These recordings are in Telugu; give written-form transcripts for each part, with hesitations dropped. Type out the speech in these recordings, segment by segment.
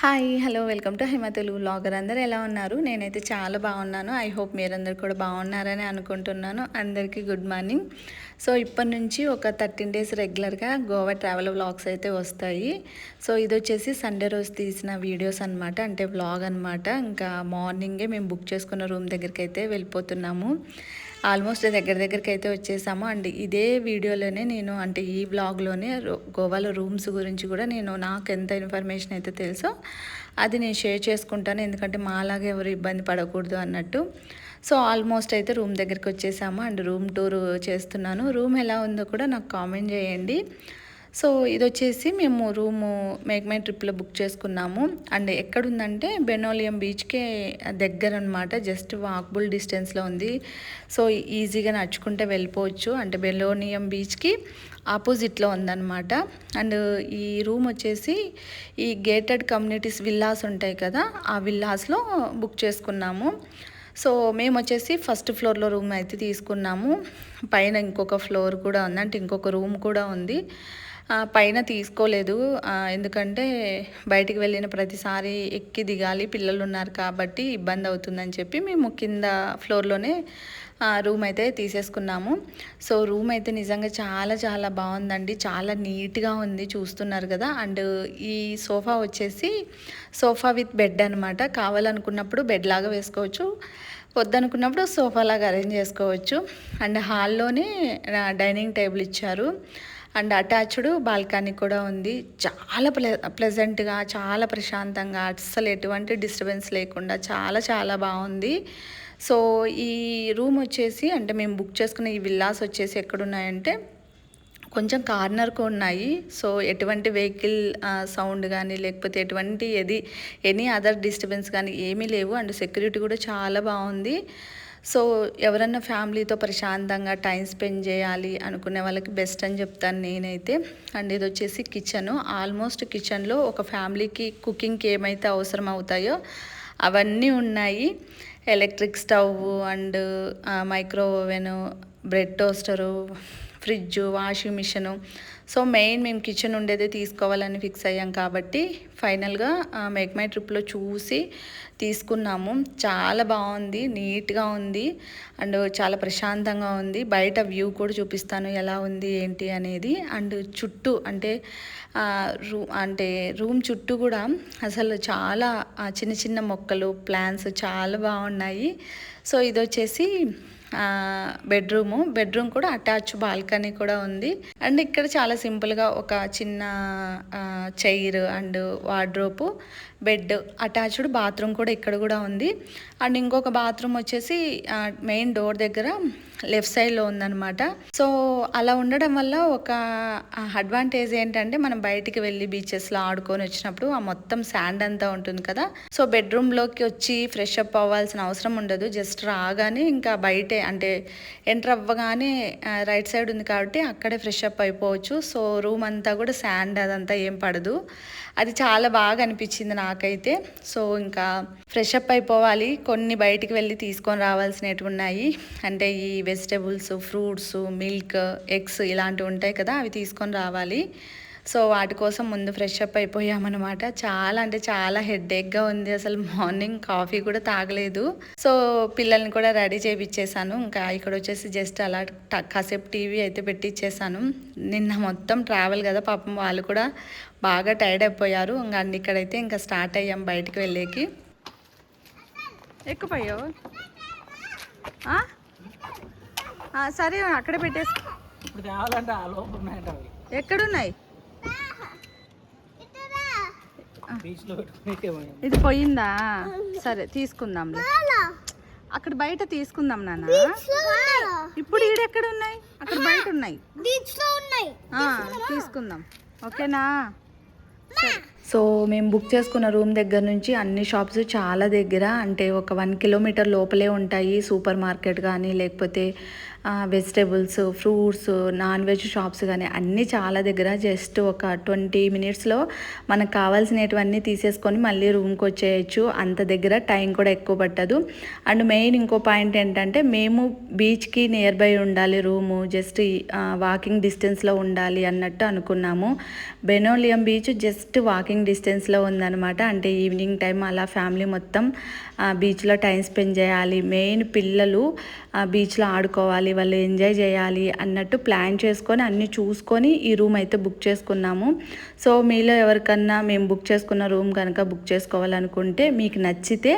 Hi hello welcome to Hima Telugu vlogger. అందరూ ఎలా ఉన్నారు? నేనైతే చాలా బాగున్నాను. ఐ హోప్ మీరందరూ కూడా బాగున్నారని అనుకుంటున్నాను. అందరికీ గుడ్ మార్నింగ్. సో ఇప్పటి నుంచి ఒక 13 డేస్ రెగ్యులర్గా గోవా ట్రావెల్ వ్లాగ్స్ అయితే వస్తాయి. సో ఇది వచ్చేసి సండే రోజు తీసిన వీడియోస్ అనమాట, అంటే వ్లాగ్ అనమాట. ఇంకా మార్నింగే మేము బుక్ చేసుకున్న రూమ్ దగ్గరికి అయితే వెళ్ళిపోతున్నాము. ఆల్మోస్ట్ దగ్గరికి అయితే వచ్చేసాము. అండ్ ఇదే వీడియోలోనే నేను, అంటే ఈ వ్లాగ్లోనే గోవాలో రూమ్స్ గురించి కూడా నాకు ఎంత ఇన్ఫర్మేషన్ అయితే తెలుసో అది నేను షేర్ చేసుకుంటాను. ఎందుకంటే మాలాగా ఎవరు ఇబ్బంది పడకూడదు అన్నట్టు. సో ఆల్మోస్ట్ అయితే రూమ్ దగ్గరికి వచ్చేసాము అండ్ రూమ్ టూర్ చేస్తున్నాను. రూమ్ ఎలా ఉందో కూడా నాకు కామెంట్ చేయండి. సో ఇది వచ్చేసి మేము రూము మేఘమై ట్రిప్లో బుక్ చేసుకున్నాము. అండ్ ఎక్కడుందంటే బెనోలియం బీచ్కే దగ్గర అనమాట, జస్ట్ వాకబుల్ డిస్టెన్స్లో ఉంది. సో ఈజీగా నడుచుకుంటే వెళ్ళిపోవచ్చు. అంటే బెనోలియం బీచ్కి ఆపోజిట్లో ఉందన్నమాట. అండ్ ఈ రూమ్ వచ్చేసి ఈ గేటెడ్ కమ్యూనిటీస్ విల్లాస్ ఉంటాయి కదా, ఆ విల్లాస్లో బుక్ చేసుకున్నాము. సో మేము వచ్చేసి ఫస్ట్ ఫ్లోర్లో రూమ్ అయితే తీసుకున్నాము. పైన ఇంకొక ఫ్లోర్ కూడా ఉంది, అంటే ఇంకొక రూమ్ కూడా ఉంది. పైన తీసుకోలేదు, ఎందుకంటే బయటికి వెళ్ళిన ప్రతిసారి ఎక్కి దిగాలి, పిల్లలు ఉన్నారు కాబట్టి ఇబ్బంది అవుతుందని చెప్పి మేము కింద ఫ్లోర్లోనే రూమ్ అయితే తీసేసుకున్నాము. సో రూమ్ అయితే నిజంగా చాలా చాలా బాగుందండి, చాలా నీట్గా ఉంది, చూస్తున్నారు కదా. అండ్ ఈ సోఫా వచ్చేసి సోఫా విత్ బెడ్ అనమాట. కావాలనుకున్నప్పుడు బెడ్ లాగా వేసుకోవచ్చు, వద్దనుకున్నప్పుడు సోఫా లాగా అరేంజ్ చేసుకోవచ్చు. అండ్ హాల్లోనే డైనింగ్ టేబుల్ ఇచ్చారు. అండ్ అటాచ్డ్ బాల్కనీ కూడా ఉంది. చాలా ప్లెజెంట్గా, చాలా ప్రశాంతంగా, అస్సలు ఎటువంటి డిస్టర్బెన్స్ లేకుండా చాలా చాలా బాగుంది. సో ఈ రూమ్ వచ్చేసి, అంటే మేము బుక్ చేసుకున్న ఈ విల్లాస్ వచ్చేసి ఎక్కడున్నాయంటే కొంచెం కార్నర్కు ఉన్నాయి. సో ఎటువంటి వెహికల్ సౌండ్ కానీ, లేకపోతే ఎటువంటి ఎనీ అదర్ డిస్టర్బెన్స్ కానీ ఏమీ లేవు. అండ్ సెక్యూరిటీ కూడా చాలా బాగుంది. సో ఎవరన్నా ఫ్యామిలీతో ప్రశాంతంగా టైం స్పెండ్ చేయాలి అనుకునే వాళ్ళకి బెస్ట్ అని చెప్తాను నేనైతే. అండ్ ఇది వచ్చేసి కిచెను. ఆల్మోస్ట్ కిచెన్లో ఒక ఫ్యామిలీకి కుకింగ్కి ఏమైతే అవసరం అవుతాయో అవన్నీ ఉన్నాయి. Electric stove and micro oven, bread toaster, fridge, washing machine. So main మేము కిచెన్ ఉండేదే తీసుకోవాలని ఫిక్స్ అయ్యాం కాబట్టి ఫైనల్గా మేఘమై ట్రిప్లో చూసి తీసుకున్నాము. చాలా బాగుంది, నీట్గా ఉంది అండ్ చాలా ప్రశాంతంగా ఉంది. బయట వ్యూ కూడా చూపిస్తాను ఎలా ఉంది ఏంటి అనేది. అండ్ చుట్టూ అంటే రూమ్ చుట్టూ కూడా అసలు చాలా చిన్న చిన్న మొక్కలు, ప్లాంట్స్ చాలా బాగున్నాయి. సో ఇది వచ్చేసి బెడ్రూమ్ కూడా అటాచ్ బాల్కనీ కూడా ఉంది. అండ్ ఇక్కడ చాలా సింపుల్గా ఒక చిన్న chair and wardrobe, bed, attached bathroom కూడా ఇక్కడ కూడా ఉంది. అండ్ ఇంకొక బాత్రూమ్ వచ్చేసి మెయిన్ డోర్ దగ్గర లెఫ్ట్ సైడ్లో ఉందన్నమాట. సో అలా ఉండడం వల్ల ఒక అడ్వాంటేజ్ ఏంటంటే మనం బయటికి వెళ్ళి బీచెస్లో ఆడుకొని వచ్చినప్పుడు ఆ మొత్తం శాండ్ అంతా ఉంటుంది కదా. సో బెడ్రూమ్లోకి వచ్చి ఫ్రెష్ అప్ అవ్వాల్సిన అవసరం ఉండదు. జస్ట్ రాగానే ఇంకా బయటే, అంటే ఎంటర్ అవ్వగానే రైట్ సైడ్ ఉంది కాబట్టి అక్కడే ఫ్రెష్ అప్ అయిపోవచ్చు. సో రూమ్ అంతా కూడా శాండ్ అదంతా ఏం పడదు. అది చాలా బాగా అనిపించింది నాకైతే. సో ఇంకా ఫ్రెష్ అప్ అయిపోవాలి, కొన్ని బయటికి వెళ్ళి తీసుకొని రావాల్సినవి ఉన్నాయి. అంటే ఈ వెజిటేబుల్స్, ఫ్రూట్స్, మిల్క్, ఎగ్స్ ఇలాంటివి ఉంటాయి కదా, అవి తీసుకొని రావాలి. సో వాటి కోసం ముందు ఫ్రెష్ అప్ అయిపోయామన్నమాట. చాలా అంటే చాలా హెడేక్గా ఉంది, అసలు మార్నింగ్ కాఫీ కూడా తాగలేదు. సో పిల్లల్ని కూడా రెడీ చేయించేసాను. ఇంకా ఇక్కడ వచ్చేసి జస్ట్ అలా కాసేపు టీవీ అయితే పెట్టించేసాను. నిన్న మొత్తం ట్రావెల్ కదా, పాపం వాళ్ళు కూడా బాగా టైర్డ్ అయిపోయారు. ఇంకా ఇక్కడైతే ఇంకా స్టార్ట్ అయ్యాం బయటికి వెళ్ళేకి. ఎక్కుపోయావు? సరే అక్కడే పెట్టేసి. ఎక్కడున్నాయి? ఇది పోయిందా? సరే తీసుకుందాంలే, అక్కడ బయట తీసుకుందాం నాన్న. ఇప్పుడు ఈడెక్కడ ఉన్నాయి? అక్కడ బయట ఉన్నాయి, తీసుకుందాం. ఓకేనా? సో మేము బుక్ చేసుకున్న రూమ్ దగ్గర నుంచి అన్ని షాప్స్ చాలా దగ్గర, అంటే ఒక 1 కిలోమీటర్ లోపలే ఉంటాయి. సూపర్ మార్కెట్ కానీ, లేకపోతే vegetables, fruits, non veg shops కానీ అన్నీ చాలా దగ్గర. జస్ట్ ఒక 20 మినిట్స్లో మనకు కావాల్సినవన్నీ తీసేసుకొని మళ్ళీ రూమ్కి వచ్చేయచ్చు. అంత దగ్గర, టైం కూడా ఎక్కువ పట్టదు. అండ్ మెయిన్ ఇంకో పాయింట్ ఏంటంటే మేము బీచ్కి నియర్ బై ఉండాలి రూము, జస్ట్ వాకింగ్ డిస్టెన్స్లో ఉండాలి అన్నట్టు అనుకున్నాము. బెనోలియం బీచ్ జస్ట్ వాకింగ్ వాకింగ్ డిస్టెన్స్లో ఉందన్నమాట. అంటే ఈవినింగ్ టైం అలా ఫ్యామిలీ మొత్తం బీచ్లో టైం స్పెండ్ చేయాలి, మెయిన్ పిల్లలు బీచ్లో ఆడుకోవాలి, వాళ్ళు ఎంజాయ్ చేయాలి అన్నట్టు ప్లాన్ చేసుకొని అన్నీ చూసుకొని ఈ రూమ్ అయితే బుక్ చేసుకున్నాము. సో మీలో ఎవరికన్నా మేము బుక్ చేసుకున్న రూమ్ కనుక బుక్ చేసుకోవాలనుకుంటే మీకు నచ్చితే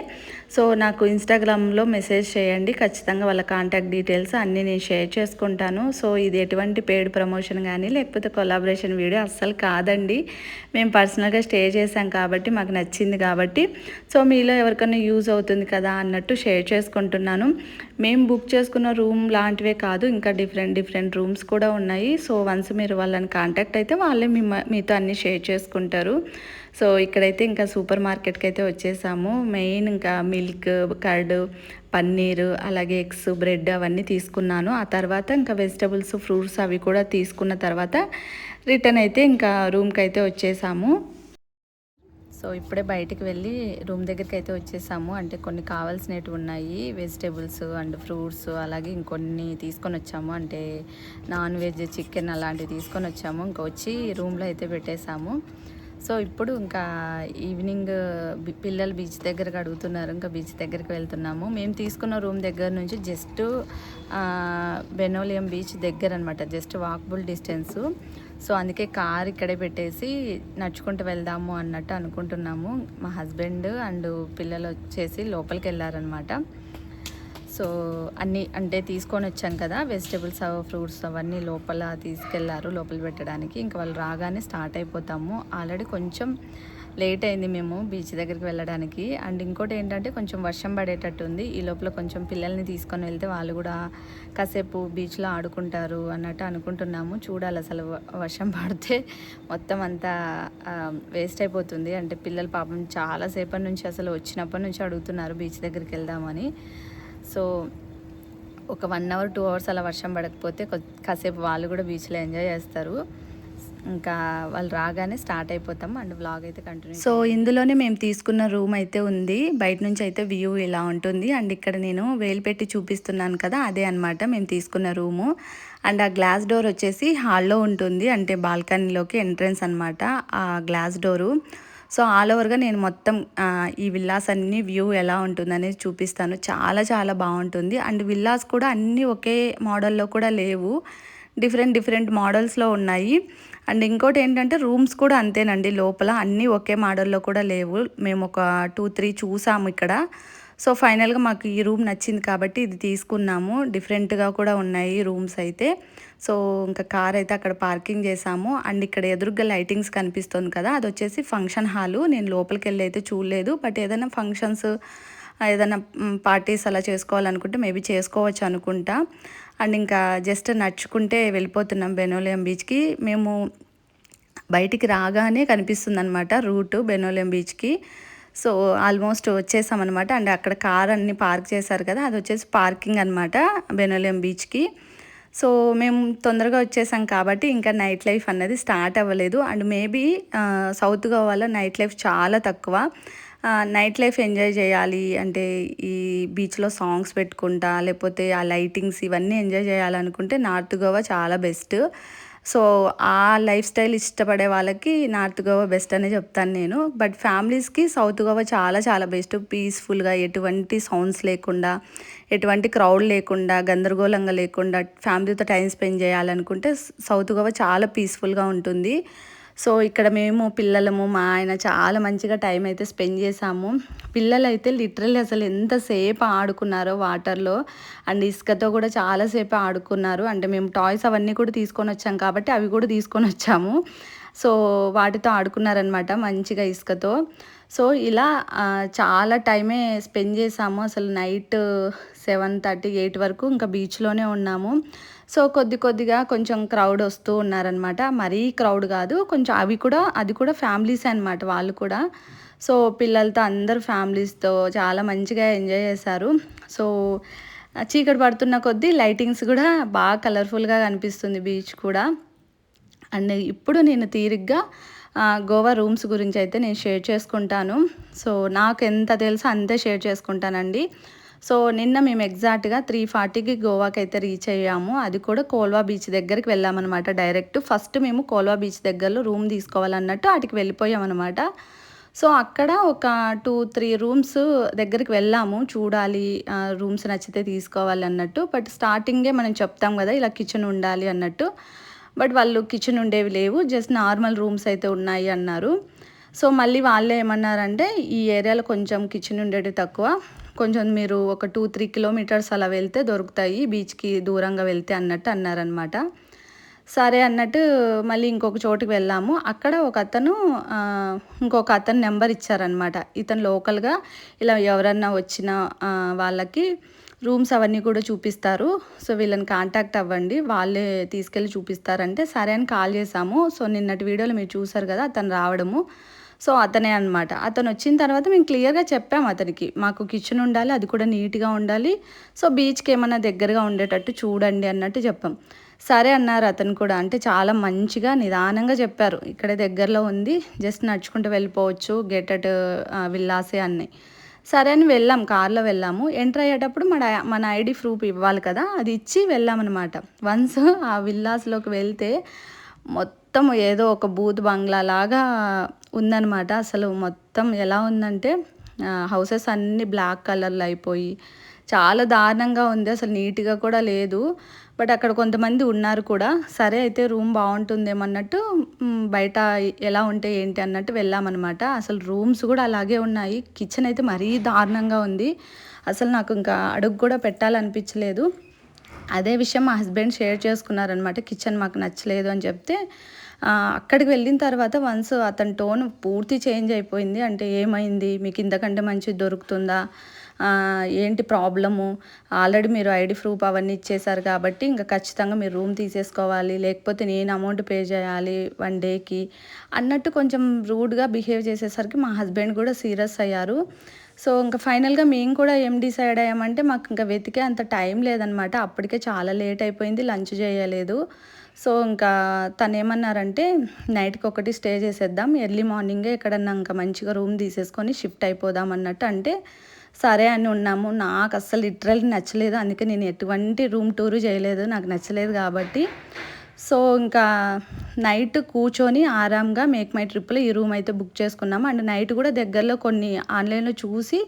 సో నాకు ఇన్స్టాగ్రామ్లో మెసేజ్ చేయండి, ఖచ్చితంగా వాళ్ళ కాంటాక్ట్ డీటెయిల్స్ అన్నీ నేను షేర్ చేసుకుంటాను. సో ఇది ఎటువంటి పెయిడ్ ప్రమోషన్ కానీ లేకపోతే కొలాబరేషన్ వీడియో అస్సలు కాదండి. మేము పర్సనల్గా స్టే చేసాం కాబట్టి మాకు నచ్చింది కాబట్టి సో మీలో ఎవరికైనా యూజ్ అవుతుంది కదా అన్నట్టు షేర్ చేసుకుంటున్నాను. మేము బుక్ చేసుకున్న రూమ్ లాంటివే కాదు, ఇంకా డిఫరెంట్ రూమ్స్ కూడా ఉన్నాయి. సో వన్స్ మీరు వాళ్ళని కాంటాక్ట్ అయితే వాళ్ళే మీతో అన్నీ షేర్ చేసుకుంటారు. సో ఇక్కడైతే ఇంకా సూపర్ మార్కెట్కి అయితే వచ్చేసాము. మెయిన్ ఇంకా మిల్క్, కర్డ్, పన్నీరు, అలాగే ఎగ్స్, బ్రెడ్ అవన్నీ తీసుకున్నాను. ఆ తర్వాత ఇంకా వెజిటబుల్స్, ఫ్రూట్స్ అవి కూడా తీసుకున్న తర్వాత రిటర్న్ అయితే ఇంకా రూమ్కి అయితే వచ్చేసాము. సో ఇప్పుడే బయటికి వెళ్ళి రూమ్ దగ్గరికి అయితే వచ్చేసాము. అంటే కొన్ని కావాల్సినవి ఉన్నాయి, వెజిటేబుల్స్ అండ్ ఫ్రూట్స్, అలాగే ఇంకొన్ని తీసుకొని వచ్చాము. అంటే నాన్ వెజ్, చికెన్ అలాంటివి తీసుకొని వచ్చాము. ఇంకా వచ్చి రూమ్లో అయితే పెట్టేశాము. సో ఇప్పుడు ఇంకా ఈవినింగ్ పిల్లలు బీచ్ దగ్గరకు అడుగుతున్నారు, ఇంకా బీచ్ దగ్గరికి వెళ్తున్నాము. మేము తీసుకున్న రూమ్ దగ్గర నుంచి జస్ట్ బెనోలియం బీచ్ దగ్గర అనమాట, జస్ట్ వాకబుల్ డిస్టెన్సు. సో అందుకే కార్ ఇక్కడే పెట్టేసి నడుచుకుంటూ వెళ్దాము అన్నట్టు అనుకుంటున్నాము. మా హస్బెండ్ అండ్ పిల్లలు వచ్చేసి లోపలికి వెళ్ళారనమాట. సో అన్నీ అంటే తీసుకొని వచ్చాం కదా, వెజిటేబుల్స్, ఫ్రూట్స్ అవన్నీ లోపల తీసుకెళ్లారు లోపల పెట్టడానికి. ఇంకా వాళ్ళు రాగానే స్టార్ట్ అయిపోతాము. ఆల్రెడీ కొంచెం లేట్ అయింది మేము బీచ్ దగ్గరికి వెళ్ళడానికి. అండ్ ఇంకోటి ఏంటంటే కొంచెం వర్షం పడేటట్టు ఉంది. ఈ లోపల కొంచెం పిల్లల్ని తీసుకొని వెళ్తే వాళ్ళు కూడా కాసేపు బీచ్లో ఆడుకుంటారు అన్నట్టు అనుకుంటున్నాము. చూడాలి, అసలు వర్షం పడితే మొత్తం అంతా వేస్ట్ అయిపోతుంది. అంటే పిల్లలు పాపం చాలాసేపటి నుంచి అసలు వచ్చినప్పటి నుంచి అడుగుతున్నారు బీచ్ దగ్గరికి వెళ్దామని. సో ఒక 1 అవర్ 2 అవర్స్ అలా వర్షం పడకపోతే కాసేపు వాళ్ళు కూడా బీచ్లో ఎంజాయ్ చేస్తారు. ఇంకా వాళ్ళు రాగానే స్టార్ట్ అయిపోతాం అండ్ వ్లాగ్ అయితే కంటిన్యూ. సో ఇందులోనే మేము తీసుకున్న రూమ్ అయితే ఉంది. బయట నుంచి అయితే వ్యూ ఇలా ఉంటుంది. అండ్ ఇక్కడ నేను వేలు పెట్టి చూపిస్తున్నాను కదా, అదే అనమాట మేము తీసుకున్న రూము. అండ్ ఆ గ్లాస్ డోర్ వచ్చేసి హాల్లో ఉంటుంది, అంటే బాల్కనీలోకి ఎంట్రన్స్ అనమాట ఆ గ్లాస్ డోరు. సో ఆల్ ఓవర్గా నేను మొత్తం ఈ విల్లాస్ అన్నీ వ్యూ ఎలా ఉంటుందనేది చూపిస్తాను. చాలా బాగుంటుంది. అండ్ విల్లాస్ కూడా అన్నీ ఒకే మోడల్లో కూడా లేవు, డిఫరెంట్ మోడల్స్లో ఉన్నాయి. అండ్ ఇంకోటి ఏంటంటే రూమ్స్ కూడా అంతేనండి, లోపల అన్నీ ఒకే మోడల్లో కూడా లేవు. మేము ఒక 2-3 చూసాము ఇక్కడ. సో ఫైనల్గా మాకు ఈ రూమ్ నచ్చింది కాబట్టి ఇది తీసుకున్నాము. డిఫరెంట్గా కూడా ఉన్నాయి రూమ్స్ అయితే. సో ఇంకా కార్ అయితే అక్కడ పార్కింగ్ చేసాము. అండ్ ఇక్కడ ఎదురుగా లైటింగ్స్ కనిపిస్తుంది కదా, అది వచ్చేసి ఫంక్షన్ హాలు. నేను లోపలికి వెళ్ళి అయితే చూడలేదు, బట్ ఏదైనా ఫంక్షన్స్, ఏదైనా పార్టీస్ అలా చేసుకోవాలనుకుంటే మేబీ చేసుకోవచ్చు అనుకుంటా. అండ్ ఇంకా జస్ట్ నడుచుకుంటే వెళ్ళిపోతున్నాం బెనోలియం బీచ్కి. మేము బయటికి రాగానే కనిపిస్తుంది అనమాట రూటు బెనోలియం బీచ్కి. సో ఆల్మోస్ట్ వచ్చేసామన్నమాట. అండ్ అక్కడ కార్ అన్ని పార్క్ చేశారు కదా, అది వచ్చేసి పార్కింగ్ అనమాట బెనోలియం బీచ్కి. సో మేము తొందరగా వచ్చేసాం కాబట్టి ఇంకా నైట్ లైఫ్ అన్నది స్టార్ట్ అవ్వలేదు. అండ్ మేబీ సౌత్ గోవాలో నైట్ లైఫ్ చాలా తక్కువ. నైట్ లైఫ్ ఎంజాయ్ చేయాలి అంటే ఈ బీచ్లో సాంగ్స్ పెట్టుకుంటా, లేకపోతే ఆ లైటింగ్స్ ఇవన్నీ ఎంజాయ్ చేయాలనుకుంటే నార్త్ గోవా చాలా బెస్ట్. సో ఆ లైఫ్ స్టైల్ ఇష్టపడే వాళ్ళకి నార్త్ గోవా బెస్ట్ అనే చెప్తాను నేను. బట్ ఫ్యామిలీస్కి సౌత్ గోవా చాలా బెస్ట్. పీస్ఫుల్గా, ఎటువంటి సౌండ్స్ లేకుండా, ఎటువంటి క్రౌడ్ లేకుండా, గందరగోళంగా లేకుండా ఫ్యామిలీతో టైం స్పెండ్ చేయాలనుకుంటే సౌత్ గోవా చాలా పీస్ఫుల్గా ఉంటుంది. సో ఇక్కడ మేము పిల్లలము, మా ఆయన చాలా మంచిగా టైం అయితే స్పెండ్ చేసాము. పిల్లలు అయితే లిటరల్లీ అసలు ఎంతసేపు ఆడుకున్నారో వాటర్లో. అండ్ ఇసుకతో కూడా చాలాసేపు ఆడుకున్నారు. అంటే మేము టాయ్స్ అవన్నీ కూడా తీసుకొని వచ్చాం కాబట్టి అవి కూడా తీసుకొని వచ్చాము. సో వాటితో ఆడుకున్నారనమాట మంచిగా ఇసుకతో. సో ఇలా చాలా టైమే స్పెండ్ చేసాము. అసలు నైట్ 7:30, 8 వరకు ఇంకా బీచ్లోనే ఉన్నాము. సో కొద్దిగా కొంచెం క్రౌడ్ వస్తూ ఉన్నారనమాట. మరీ క్రౌడ్ కాదు, కొంచెం అది కూడా ఫ్యామిలీసే అనమాట వాళ్ళు కూడా. సో పిల్లలతో అందరు ఫ్యామిలీస్తో చాలా మంచిగా ఎంజాయ్ చేశారు. సో చీకటి పడుతున్న కొద్దీ లైటింగ్స్ కూడా బాగా కలర్ఫుల్గా కనిపిస్తుంది బీచ్ కూడా. అండ్ ఇప్పుడు నేను తీరిగ్గా గోవా రూమ్స్ గురించి అయితే నేను షేర్ చేసుకుంటాను. సో నాకు ఎంత తెలుసో అంతే షేర్ చేసుకుంటానండి. సో నిన్న మేము ఎగ్జాక్ట్గా 3:40కి గోవాకి అయితే రీచ్ అయ్యాము. అది కూడా కోల్వా బీచ్ దగ్గరికి వెళ్ళామన్నమాట. డైరెక్ట్ ఫస్ట్ మేము కోల్వా బీచ్ దగ్గరలో రూమ్ తీసుకోవాలన్నట్టు అటుకి వెళ్ళిపోయామన్నమాట. సో అక్కడ ఒక 2-3 రూమ్స్ దగ్గరికి వెళ్ళాము. చూడాలి, రూమ్స్ నచ్చితే తీసుకోవాలి అన్నట్టు. బట్ స్టార్టింగే మనం చెప్తాం కదా ఇలా కిచెన్ ఉండాలి అన్నట్టు. బట్ వాళ్ళు కిచెన్ ఉండేవి లేవు, జస్ట్ నార్మల్ రూమ్స్ అయితే ఉన్నాయి అన్నారు. సో మళ్ళీ వాళ్ళే ఏమన్నారంటే ఈ ఏరియాలో కొంచెం కిచెన్ ఉండేది తక్కువ, కొంచెం మీరు ఒక 2-3 కిలోమీటర్స్ అలా వెళ్తే దొరుకుతాయి బీచ్కి దూరంగా వెళ్తే అన్నట్టు అన్నారనమాట. సరే అన్నట్టు మళ్ళీ ఇంకొక చోటుకి వెళ్ళాము. అక్కడ ఇంకొక అతను నెంబర్ ఇచ్చారనమాట. ఇతను లోకల్గా ఇలా ఎవరన్నా వచ్చిన వాళ్ళకి రూమ్స్ అవన్నీ కూడా చూపిస్తారు, సో వీళ్ళని కాంటాక్ట్ అవ్వండి, వాళ్ళే తీసుకెళ్ళి చూపిస్తారంటే సరే అని కాల్ చేసాము. సో నిన్నటి వీడియోలో మీరు చూసారు కదా అతను రావడము, సో అతనే అనమాట. అతను వచ్చిన తర్వాత మేము క్లియర్గా చెప్పాము అతనికి, మాకు కిచెన్ ఉండాలి, అది కూడా నీట్గా ఉండాలి, సో బీచ్కి ఏమన్నా దగ్గరగా ఉండేటట్టు చూడండి అన్నట్టు చెప్పాం. సరే అన్నారు అతను కూడా. అంటే చాలా మంచిగా నిదానంగా చెప్పారు, ఇక్కడే దగ్గరలో ఉంది, జస్ట్ నడుచుకుంటూ వెళ్ళిపోవచ్చు, గేటెడ్ విల్లాసే అన్నీ. సరే అని వెళ్ళాం, కార్లో వెళ్ళాము. ఎంటర్ అయ్యేటప్పుడు మన ఐడి ప్రూఫ్ ఇవ్వాలి కదా, అది ఇచ్చి వెళ్ళామన్నమాట. వన్స్ ఆ విల్లాస్లోకి వెళ్తే మొత్తం ఏదో ఒక బూత్ బంగ్లా లాగా ఉందన్నమాట. అసలు మొత్తం ఎలా ఉందంటే హౌసెస్ అన్నీ బ్లాక్ కలర్లో అయిపోయి చాలా దారుణంగా ఉంది, అసలు నీట్గా కూడా లేదు. బట్ అక్కడ కొంతమంది ఉన్నారు కూడా. సరే అయితే రూమ్ బాగుంటుందేమన్నట్టు బయట ఎలా ఉంటే ఏంటి అన్నట్టు వెళ్ళామన్నమాట. అసలు రూమ్స్ కూడా అలాగే ఉన్నాయి, కిచెన్ అయితే మరీ దారుణంగా ఉంది. అసలు నాకు ఇంకా అడుగు కూడా పెట్టాలనిపించలేదు. అదే విషయం మా హస్బెండ్ షేర్ చేసుకున్నారనమాట, కిచెన్ మాకు నచ్చలేదు అని చెప్తే. అక్కడికి వెళ్ళిన తర్వాత వన్స్ అతని టోన్ పూర్తి చేంజ్ అయిపోయింది. అంటే ఏమైంది, మీకు ఇంతకంటే మంచిది దొరుకుతుందా, ఏంటి ప్రాబ్లము, ఆల్రెడీ మీరు ఐడి ప్రూఫ్ అవన్నీ ఇచ్చేసారు కాబట్టి ఇంకా ఖచ్చితంగా మీరు రూమ్ తీసేసుకోవాలి, లేకపోతే నేను అమౌంట్ పే చేయాలి 1 డేకి అన్నట్టు కొంచెం రూడ్గా బిహేవ్ చేసేసరికి మా హస్బెండ్ కూడా సీరియస్ అయ్యారు. సో ఇంకా ఫైనల్గా మేము కూడా ఏం డిసైడ్ అయ్యామంటే మాకు ఇంకా వెతికే అంత టైం లేదనమాట. అప్పటికే చాలా లేట్ అయిపోయింది, లంచ్ చేయలేదు. సో ఇంకా తను ఏమన్నారంటే నైట్కి ఒకటి స్టే చేసేద్దాం, ఎర్లీ మార్నింగే ఎక్కడన్నా ఇంకా మంచిగా రూమ్ తీసేసుకొని షిఫ్ట్ అయిపోదాం అన్నట్టు అంటే సరే అని ఉన్నాము. నాకు అస్సలు లిటరల్లీ నచ్చలేదు, అందుకే నేను ఎటువంటి రూమ్ టూరు చేయలేదు, నాకు నచ్చలేదు కాబట్టి. సో ఇంకా నైట్ కూర్చొని ఆరాంగా మేక్ మై ట్రిప్లో ఈ రూమ్ అయితే బుక్ చేసుకున్నాము. అండ్ నైట్ కూడా దగ్గరలో కొన్ని ఆన్లైన్లో చూసి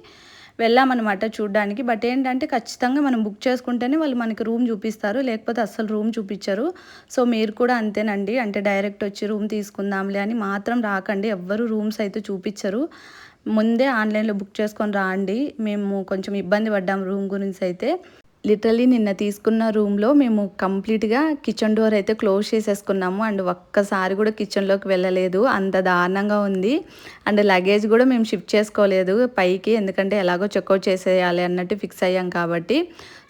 వెళ్ళామన్నమాట చూడడానికి. బట్ ఏంటంటే ఖచ్చితంగా మనం బుక్ చేసుకుంటేనే వాళ్ళు మనకి రూమ్ చూపిస్తారు, లేకపోతే అస్సలు రూమ్ చూపించరు. సో మీరు కూడా అంతేనండి, అంటే డైరెక్ట్ వచ్చి రూమ్ తీసుకుందాంలే అని మాత్రం రాకండి, ఎవ్వరు రూమ్స్ అయితే చూపించరు. ముందే ఆన్లైన్లో బుక్ చేసుకొని రాండి. మేము కొంచెం ఇబ్బంది పడ్డాం రూమ్ గురించి అయితే. లిటరలీ నిన్న తీసుకున్న రూమ్లో మేము కంప్లీట్గా కిచెన్ డోర్ అయితే క్లోజ్ చేసేసుకున్నాము. అండ్ ఒక్కసారి కూడా కిచెన్లోకి వెళ్ళలేదు, అంత దారుణంగా ఉంది. అండ్ లగేజ్ కూడా మేము షిఫ్ట్ చేసుకోలేదు పైకి, ఎందుకంటే ఎలాగో చెక్అవుట్ చేసేయాలి అన్నట్టు ఫిక్స్ అయ్యాం కాబట్టి.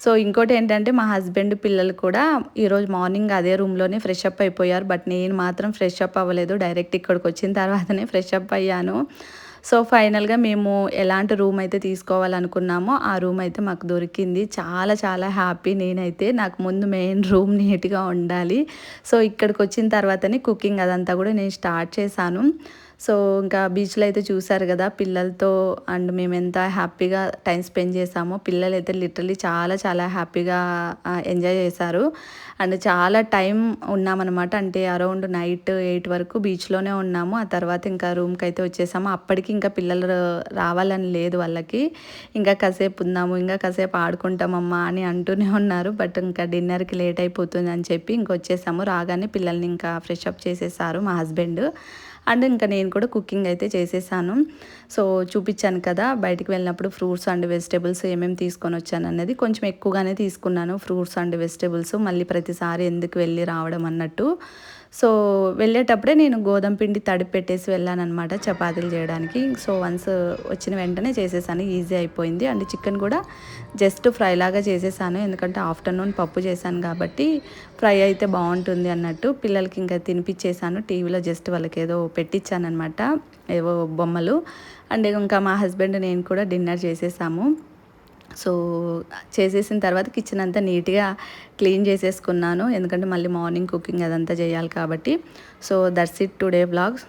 సో ఇంకోటి ఏంటంటే మా హస్బెండ్ పిల్లలు కూడా ఈరోజు మార్నింగ్ అదే రూమ్లోనే ఫ్రెష్ అప్ అయిపోయారు. బట్ నేను మాత్రం ఫ్రెష్ అప్ అవ్వలేదు, డైరెక్ట్ ఇక్కడికి వచ్చిన తర్వాతనే ఫ్రెష్ అప్ అయ్యాను. సో ఫైనల్గా మేము ఎలాంటి రూమ్ అయితే తీసుకోవాలనుకున్నామో ఆ రూమ్ అయితే మాకు దొరికింది. చాలా చాలా హ్యాపీ నేనైతే. నాకు ముందు మెయిన్ రూమ్ నీట్గా ఉండాలి. సో ఇక్కడికి వచ్చిన తర్వాతనే కుకింగ్ అదంతా కూడా నేను స్టార్ట్ చేశాను. సో ఇంకా బీచ్లో అయితే చూసారు కదా పిల్లలతో, అండ్ మేము ఎంత హ్యాపీగా టైం స్పెండ్ చేసామో. పిల్లలు అయితే లిటరలీ చాలా చాలా హ్యాపీగా ఎంజాయ్ చేశారు. అండ్ చాలా టైం ఉన్నామన్నమాట, అంటే అరౌండ్ నైట్ 8 వరకు బీచ్లోనే ఉన్నాము. ఆ తర్వాత ఇంకా రూమ్కి అయితే వచ్చేసాము. అప్పటికి ఇంకా పిల్లలు రావాలని లేదు వాళ్ళకి, ఇంకా కాసేపు ఉందాము, ఇంకా కాసేపు ఆడుకుంటామమ్మా అని అంటూనే ఉన్నారు. బట్ ఇంకా డిన్నర్కి లేట్ అయిపోతుంది అని చెప్పి ఇంకొచ్చేసాము. రాగానే పిల్లల్ని ఇంకా ఫ్రెష్ అప్ చేసేసారు మా హస్బెండ్. అండ్ ఇంకా నేను కూడా కుకింగ్ అయితే చేసేసాను. సో చూపించాను కదా బయటికి వెళ్ళినప్పుడు ఫ్రూట్స్ అండ్ వెజిటేబుల్స్ ఏమేమి తీసుకొని వచ్చాను అన్నది, కొంచెం ఎక్కువగానే తీసుకున్నాను ఫ్రూట్స్ అండ్ వెజిటేబుల్స్, మళ్ళీ ప్రతిసారి ఎందుకు వెళ్ళి రావడం అన్నట్టు. సో వెళ్ళేటప్పుడే నేను గోధుమ పిండి తడిపి పెట్టేసి వెళ్ళానమాట చపాతీలు చేయడానికి. సో వన్స్ వచ్చిన వెంటనే చేసేసాను, ఈజీ అయిపోయింది. అండ్ చికెన్ కూడా జస్ట్ ఫ్రై లాగా చేసేసాను, ఎందుకంటే ఆఫ్టర్నూన్ పప్పు చేశాను కాబట్టి ఫ్రై అయితే బాగుంటుంది అన్నట్టు. పిల్లలకి ఇంకా తినిపించేసాను, టీవీలో జస్ట్ వాళ్ళకి ఏదో పెట్టించాను అనమాట, ఏవో బొమ్మలు. అండ్ ఇంకా మా హస్బెండ్ నేను కూడా డిన్నర్ చేసేసాము. సో చేసేసిన తర్వాత కిచెన్ అంతా నీట్గా క్లీన్ చేసేసుకున్నాను, ఎందుకంటే మళ్ళీ మార్నింగ్ కుకింగ్ అదంతా చేయాలి కాబట్టి. So that's it today vlogs.